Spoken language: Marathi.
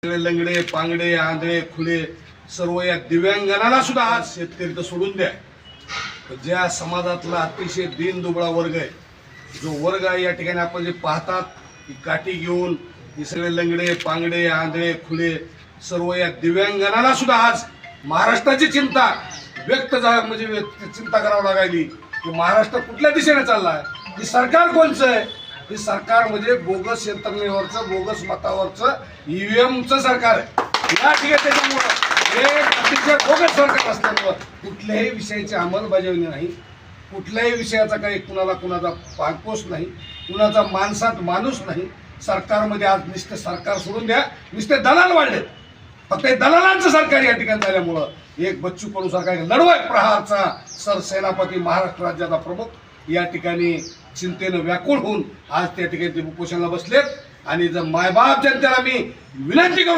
लंगडे पांगडे आंधळे खुले सर्व या दिव्यांगांना सुद्धा आज शेतकरी तर सोडून द्या, ज्या समाजातला अतिशय दीन दुबळा वर्ग आहे, जो वर्ग आहे या ठिकाणी आपण जे पाहतात की काठी घेऊन हे सगळे लंगडे पांगडे आंधळे खुले सर्व या दिव्यांगांना सुद्धा आज महाराष्ट्राची चिंता व्यक्त म्हणजे चिंता करावी लागायली की महाराष्ट्र कुठल्या दिशेने चाललाय, हे सरकार कोणचं आहे. हे सरकार म्हणजे बोगस यंत्रणेवरचं बोगस मतावरचं ईव्हीएमचं सरकार आहे. या ठिकाणी त्याच्यामुळं हे अतिशय बोगस सरकार असल्यामुळं कुठल्याही विषयाची अंमलबजावणी नाही, कुठल्याही विषयाचा काही कुणाचा पागपोस नाही, कुणाचा माणसात माणूस नाही. सरकारमध्ये आज नुसते सरकार सोडून द्या, नुसते दलाल वाढले. फक्त दलालांचं सरकार या ठिकाणी झाल्यामुळं एक बच्चू कडू सरकार लढवाय प्रहारचा सरसेनापती महाराष्ट्र राज्याचा प्रमुख या ठिकाणी चिंतेनं व्याकुळ होऊन आज त्या ठिकाणी ते उपोषणाला बसलेत. आणि जर मायबाप जनतेला मी विनंती करू